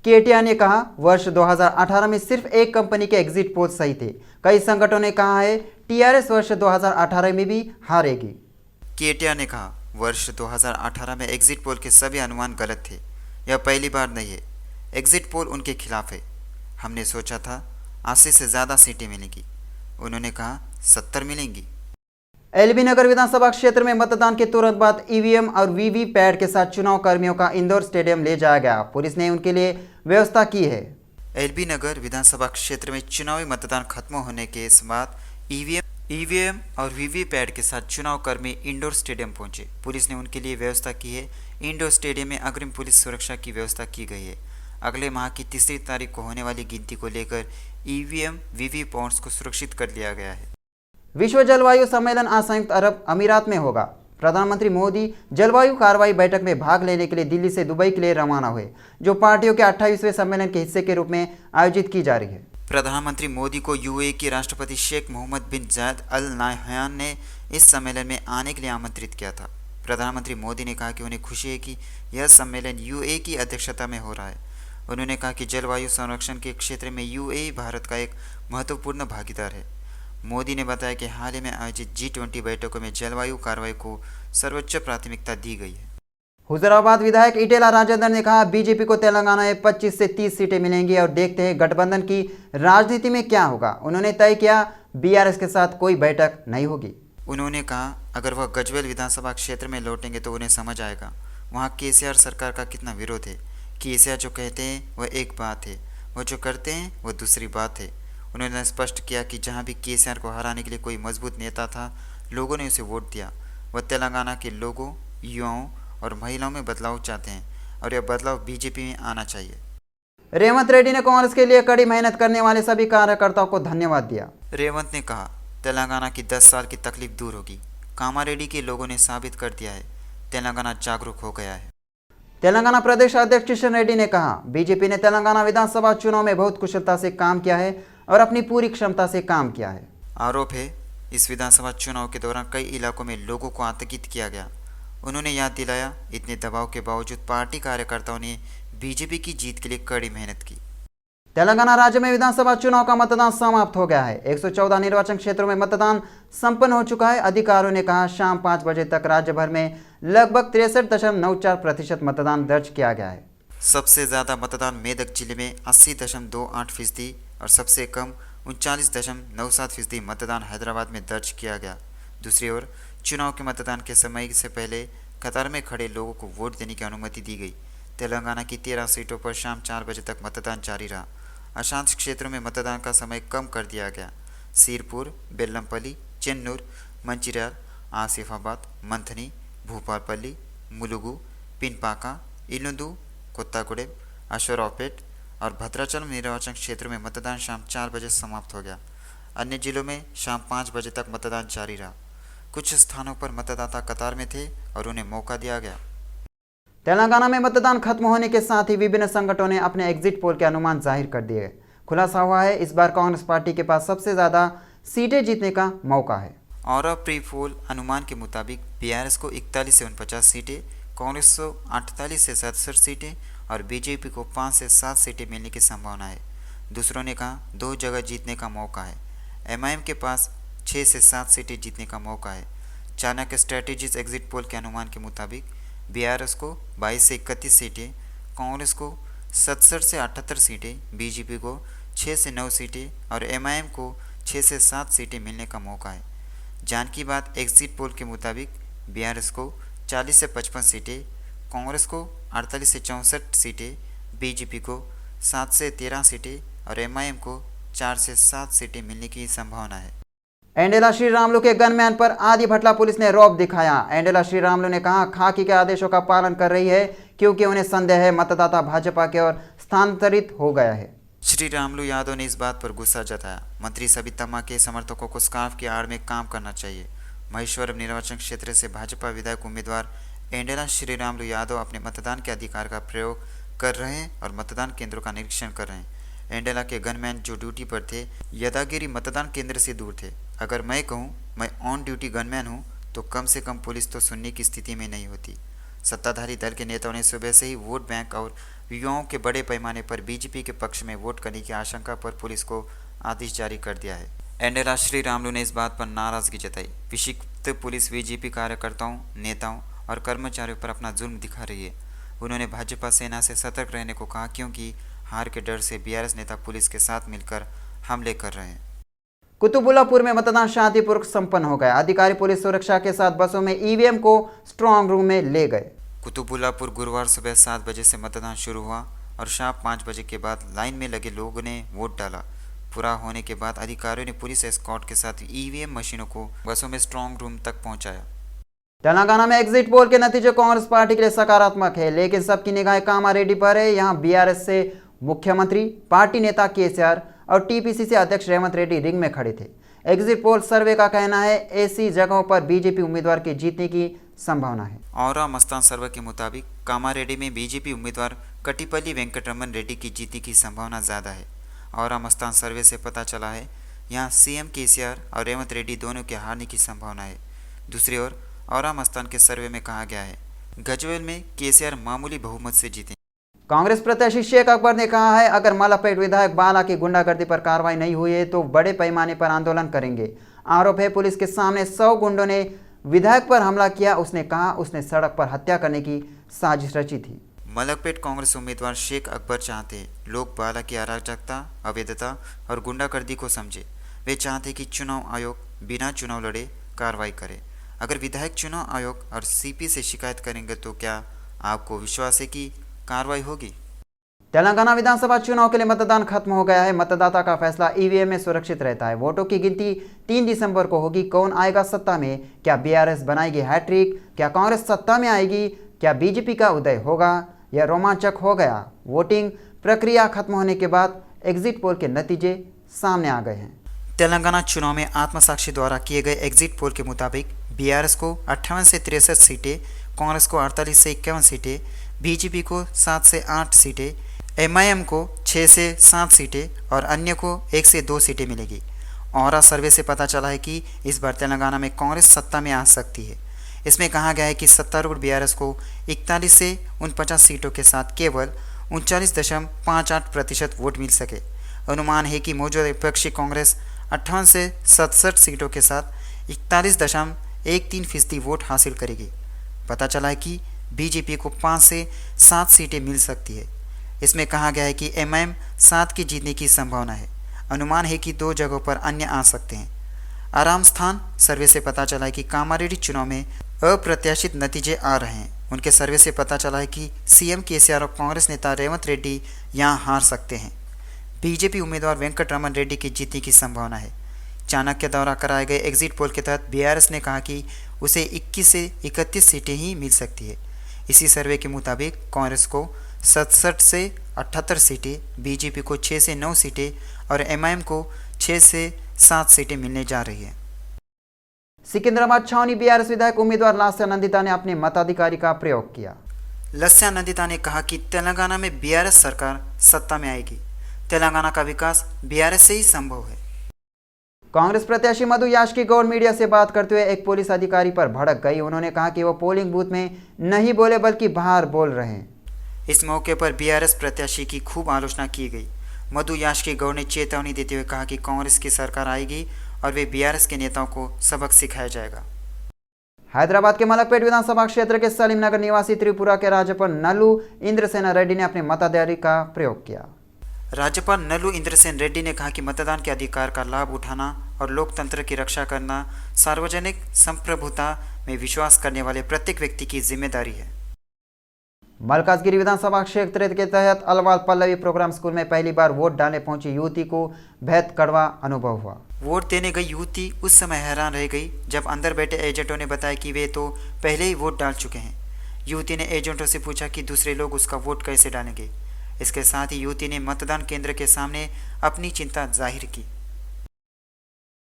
Katia ने कहा वर्ष 2018 में सिर्फ एक कंपनी के एग्जिट पोल सही थे। कई संगठनों ने कहा है टीआरएस वर्ष 2018 में भी हारेगी। केटिया ने कहा वर्ष 2018 में एग्जिट पोल के सभी अनुमान गलत थे। यह पहली बार नहीं है, एग्जिट पोल उनके खिलाफ है। हमने सोचा था 80 से ज़्यादा सीटें मिलेंगी, उन्होंने कहा 70 मिलेंगी। एलबी नगर विधानसभा क्षेत्र में मतदान के तुरंत बाद ईवीएम और वीवीपैट के साथ चुनाव कर्मियों का इंदौर स्टेडियम ले जाया गया। पुलिस ने उनके लिए व्यवस्था की है। एलबी नगर विधानसभा क्षेत्र में चुनावी मतदान खत्म होने के बाद ईवीएम और वीवीपैट के साथ चुनाव कर्मी इंडोर स्टेडियम पहुंचे। पुलिस ने उनके लिए व्यवस्था की है। इंडोर स्टेडियम में अग्रिम पुलिस सुरक्षा की व्यवस्था की गई है। अगले माह की 3 तारीख को होने वाली गिनती को लेकर ईवीएम वीवीपैट्स को सुरक्षित कर लिया गया है। विश्व जलवायु सम्मेलन आज संयुक्त अरब अमीरात में होगा। प्रधानमंत्री मोदी जलवायु कार्रवाई बैठक में भाग लेने के लिए दिल्ली से दुबई के लिए रवाना हुए, जो पार्टियों के 28वें सम्मेलन के हिस्से के रूप में आयोजित की जा रही है। प्रधानमंत्री मोदी को यूएई के राष्ट्रपति शेख मोहम्मद बिन जायद अल नाह्यान ने इस सम्मेलन में आने के लिए आमंत्रित किया था। प्रधानमंत्री मोदी ने कहा कि उन्हें खुशी है कि यह सम्मेलन यूएई की अध्यक्षता में हो रहा है। उन्होंने कहा कि जलवायु संरक्षण के क्षेत्र में यूएई भारत का एक महत्वपूर्ण भागीदार है। मोदी ने बताया कि हाल ही में आयोजित G20 बैठकों में जलवायु कार्रवाई को सर्वोच्च प्राथमिकता दी गई है। हुजराबाद विधायक इटेला राजेंद्र ने कहा बीजेपी को तेलंगाना में 25 से 30 सीटें मिलेंगी और देखते हैं गठबंधन की राजनीति में क्या होगा। उन्होंने तय किया बीआरएस के साथ कोई बैठक नहीं होगी। उन्होंने कहा अगर वह गजवेल विधानसभा क्षेत्र में लौटेंगे तो उन्हें समझ आएगा वहाँ केसीआर सरकार का कितना विरोध है। केसीआर जो कहते हैं वह एक बात है, वह जो करते हैं वह दूसरी बात है। उन्होंने स्पष्ट किया कि जहां भी केसीआर को हराने के लिए कोई मजबूत नेता था, लोगों ने उसे वोट दिया। वह तेलंगाना के लोगों, युवाओं और महिलाओं में बदलाव चाहते हैं और यह बदलाव बीजेपी में आना चाहिए। रेवंत रेड्डी ने कांग्रेस के लिए कड़ी मेहनत करने वाले सभी कार्यकर्ताओं को धन्यवाद दिया। रेवंत ने कहा तेलंगाना की 10 साल की तकलीफ दूर होगी। कामारेड्डी के लोगों ने साबित कर दिया है तेलंगाना जागरूक हो गया है। तेलंगाना प्रदेश अध्यक्ष किशन रेड्डी ने कहा बीजेपी ने तेलंगाना विधानसभा चुनाव में बहुत कुशलता से काम किया है और अपनी पूरी क्षमता से काम किया है। आरोप है इस विधानसभा चुनाव के दौरान कई इलाकों में लोगों को आतंकित किया गया। उन्होंने याद दिलाया इतने दबाव के बावजूद पार्टी कार्यकर्ताओं ने बीजेपी की जीत के लिए कड़ी मेहनत की। तेलंगाना राज्य में विधानसभा चुनाव का मतदान समाप्त हो गया है। 114 निर्वाचन क्षेत्रों में मतदान संपन्न हो चुका है। अधिकारियों ने कहा शाम 5 बजे तक राज्य भर में लगभग 63.94% मतदान दर्ज किया गया है। सबसे ज़्यादा मतदान मेदक जिले में 80.28% और सबसे कम 39.97% मतदान हैदराबाद में दर्ज किया गया। दूसरी ओर चुनाव के मतदान के समय से पहले कतार में खड़े लोगों को वोट देने की अनुमति दी गई। तेलंगाना की 13 सीटों पर शाम 4 बजे तक मतदान जारी रहा। अशांत क्षेत्रों में मतदान का समय कम कर दिया गया। सिरपुर, बेल्लमपल्ली, चेन्नूर, मंचिर्याल, आसिफाबाद, मंथनी, भूपालपल्ली, मुलुगु, पिनपाका, इलुंदु, कोत्तागुडेम, अशोरावपेट और भद्राचलम निर्वाचन क्षेत्र में मतदान शाम 4 बजे समाप्त हो गया। अन्य जिलों में शाम 5 बजे तक मतदान जारी रहा। कुछ स्थानों पर मतदाता कतार में थे और उन्हें मौका दिया गया। तेलंगाना में मतदान खत्म होने के साथ ही विभिन्न संगठनों ने अपने एग्जिट पोल के अनुमान जाहिर कर दिए। खुलासा हुआ है इस बार कांग्रेस पार्टी के पास सबसे ज़्यादा सीटें जीतने का मौका है। और प्री पोल अनुमान के मुताबिक बीआरएस को 41 से 49 सीटें, कांग्रेस को 48 से 67 सीटें और बीजेपी को 5 से 7 सीटें मिलने की संभावना है। दूसरों ने कहा 2 जगह जीतने का मौका है। एमआईएम के पास 6 से 7 सीटें जीतने का मौका है। चाणक्य स्ट्रेटेजीज एग्जिट पोल के अनुमान के मुताबिक बीआरएस को 22 से 31 सीटें, कांग्रेस को 67 से 78 सीटें, बीजेपी को 6 से 9 सीटें और एमआईएम को 6 से 7 सीटें मिलने का मौका है। जान की बात एग्जिट पोल के मुताबिक बीआरएस को 40 से 55 सीटें, कांग्रेस को 48 से 64 सीटें, बीजेपी को 7 से 13 सीटें और एमआईएम को 4 से 7 सीटें मिलने की संभावना है। एंडेला श्रीरामुलु के गनमैन पर आदि भटला पुलिस ने रौब दिखाया। एंडेला श्रीरामुलु ने कहा खाकी के आदेशों का पालन कर रही है क्योंकि उन्हें संदेह है मतदाता भाजपा की ओर स्थानांतरित हो गया है। श्रीरामुलु यादव ने इस बात पर गुस्सा जताया। मंत्री सबितम्मा के समर्थकों को स्कार्फ की आड़ में काम करना चाहिए। महेश्वरम निर्वाचन क्षेत्र से भाजपा विधायक उम्मीदवार एंडेला श्रीरामुलु यादव अपने मतदान के अधिकार का प्रयोग कर रहे हैं और मतदान केंद्रों का निरीक्षण कर रहे हैं। एंडेला के गनमैन जो ड्यूटी पर थे यदागिरी मतदान केंद्र से दूर थे। अगर मैं कहूँ मैं ऑन ड्यूटी गनमैन हूँ तो कम से कम पुलिस तो सुनने की स्थिति में नहीं होती। सत्ताधारी दल के नेताओं ने सुबह से ही वोट बैंक और युवाओं के बड़े पैमाने पर बीजेपी के पक्ष में वोट करने की आशंका पर पुलिस को आदेश जारी कर दिया है। एंडेला श्रीरामुलु ने इस बात पर नाराजगी जताई। विक्षिप्त पुलिस बीजेपी कार्यकर्ताओं, नेताओं और कर्मचारियों पर अपना जुल्म दिखा रही है। उन्होंने भाजपा सेना से सतर्क रहने को कहा, क्योंकि हार के डर से बीआरएस नेता पुलिस के साथ मिलकर हमले कर रहे हैं। कुतुबुल्लापुर में मतदान शांतिपूर्वक संपन्न हो गया। अधिकारी पुलिस सुरक्षा के साथ बसों में ईवीएम को स्ट्रांग रूम में ले गए। कुतुबुल्लापुर गुरुवार सुबह 7 बजे से मतदान शुरू हुआ और शाम 5 बजे के बाद लाइन में लगे लोगों ने वोट डाला। पूरा होने के बाद अधिकारियों ने पुलिस एस्कॉर्ट के साथ ईवीएम मशीनों को बसों में स्ट्रांग रूम तक पहुंचाया। तेलंगाना में एग्जिट पोल के नतीजे कांग्रेस पार्टी के लिए सकारात्मक है, लेकिन सबकी निगाहें कामारेड्डी पर है। यहां बीआरएस से मुख्यमंत्री, पार्टी नेता केसीआर और टीपीसीसी अध्यक्ष रेवंत रेड्डी रिंग में खड़े थे। एग्जिट पोल सर्वे का कहना है ऐसी जगहों पर बीजेपी उम्मीदवार के जीतने की संभावना है। औरा मस्तान सर्वे के मुताबिक कामारेड्डी में बीजेपी उम्मीदवार कटिपल्ली वेंकटरमन रेड्डी की जीतने की संभावना ज़्यादा है। औरा मस्तान सर्वे से पता चला है यहाँ सीएम केसीआर और रेवंत रेड्डी दोनों के हारने की संभावना है। दूसरी ओर औरा मस्तान के सर्वे में कहा गया है गजवेल में केसीआर मामूली बहुमत से जीते। कांग्रेस प्रत्याशी शेख अकबर ने कहा है अगर मलकपेट विधायक बाला की गुंडागर्दी पर कार्रवाई नहीं हुई है तो बड़े पैमाने पर आंदोलन करेंगे। आरोप है पुलिस के सामने 100 गुंडों ने विधायक पर हमला किया। उसने कहा उसने सड़क पर हत्या करने की साजिश रची थी। मलकपेट कांग्रेस उम्मीदवार शेख अकबर चाहते हैं लोग बाला की अराजकता, अवैधता और गुंडागर्दी को समझे। वे चाहते कि चुनाव आयोग बिना चुनाव लड़े कार्रवाई करे। अगर विधायक चुनाव आयोग और सीपी से शिकायत करेंगे तो क्या आपको विश्वास है कि कार्रवाई होगी? तेलंगाना विधानसभा चुनाव के लिए मतदान खत्म हो गया है। मतदाता का फैसला ईवीएम में सुरक्षित रहता है। वोटों की गिनती 3 दिसंबर को होगी। कौन आएगा सत्ता में? क्या बीआरएस बनाएगी हैट्रिक? क्या कांग्रेस सत्ता में आएगी? क्या बीजेपी का उदय होगा? यह रोमांचक हो गया। वोटिंग प्रक्रिया खत्म होने के बाद एग्जिट पोल के नतीजे सामने आ गए हैं। तेलंगाना चुनाव में आत्मसाक्षी द्वारा किए गए एग्जिट पोल के मुताबिक बीआरएस को 58 से 63 सीटें, कांग्रेस को 48 से 51 सीटें, बीजेपी को 7 से 8 सीटें, एमआईएम को 6 से 7 सीटें और अन्य को 1 से 2 सीटें मिलेगी। औरा सर्वे से पता चला है कि इस बार तेलंगाना में कांग्रेस सत्ता में आ सकती है। इसमें कहा गया है कि सत्तारूढ़ बीआरएस को 41 से 49 सीटों के साथ केवल 39.58% वोट मिल सके। अनुमान है कि मौजूदा विपक्षी कांग्रेस 58 से 67 सीटों के साथ 41.13% वोट हासिल करेगी। पता चला है कि बीजेपी को 5 से 7 सीटें मिल सकती है। इसमें कहा गया है कि एमआईएम 7 की जीतने की संभावना है। अनुमान है कि 2 जगहों पर अन्य आ सकते हैं। आराम स्थान सर्वे से पता चला है कि कामारेड्डी चुनाव में अप्रत्याशित नतीजे आ रहे हैं। उनके सर्वे से पता चला है कि सीएम केसीआर और कांग्रेस नेता रेवंत रेड्डी यहां हार सकते हैं। बीजेपी उम्मीदवार वेंकटरमन रेड्डी की जीतने की संभावना है। चाणक्य द्वारा कराए गए एग्जिट पोल के तहत बीआरएस ने कहा कि उसे 21 से 31 सीटें ही मिल सकती है। इसी सर्वे के मुताबिक कांग्रेस को 67 से 78 सीटें, बीजेपी को 6 से 9 सीटें और एमआईएम को 6 से 7 सीटें मिलने जा रही है। सिकंदराबाद छावनी बीआरएस विधायक उम्मीदवार लास्या नंदिता ने अपने मताधिकारी का प्रयोग किया। लास्या नंदिता ने कहा कि तेलंगाना में बीआरएस सरकार सत्ता में आएगी। तेलंगाना का विकास बीआरएस से ही संभव है। कांग्रेस प्रत्याशी मधु याष्की गौड़ मीडिया से बात करते हुए एक पुलिस अधिकारी पर भड़क गई। उन्होंने कहा कि वो पोलिंग बूथ में नहीं बोले बल्कि बाहर बोल रहे हैं। इस मौके पर बीआरएस प्रत्याशी की खूब आलोचना की गई। मधु याष्की गौड़ ने चेतावनी देते हुए कहा कि कांग्रेस की सरकार आएगी और वे बीआरएस के नेताओं को सबक सिखाया जाएगा। हैदराबाद के मलकपेट विधानसभा क्षेत्र के सलीम नगर निवासी त्रिपुरा के राज्यपाल नल्लू इंद्रसेना रेड्डी ने अपने मताधिकारी का प्रयोग किया। राज्यपाल नल्लू इंद्रसेन रेड्डी ने कहा कि मतदान के अधिकार का लाभ उठाना और लोकतंत्र की रक्षा करना सार्वजनिक संप्रभुता में विश्वास करने वाले प्रत्येक व्यक्ति की जिम्मेदारी है। मलकाजगिरी विधानसभा क्षेत्र के तहत अलवाल पल्लवी प्रोग्राम स्कूल में पहली बार वोट डालने पहुंची युवती को बेहद कड़वा अनुभव हुआ। वोट देने गई युवती उस समय हैरान रह गई जब अंदर बैठे एजेंटों ने बताया कि वे तो पहले ही वोट डाल चुके हैं। युवती ने एजेंटों से पूछा कि दूसरे लोग उसका वोट कैसे डालेंगे। इसके साथ ही युवती ने मतदान केंद्र के सामने अपनी चिंता जाहिर की।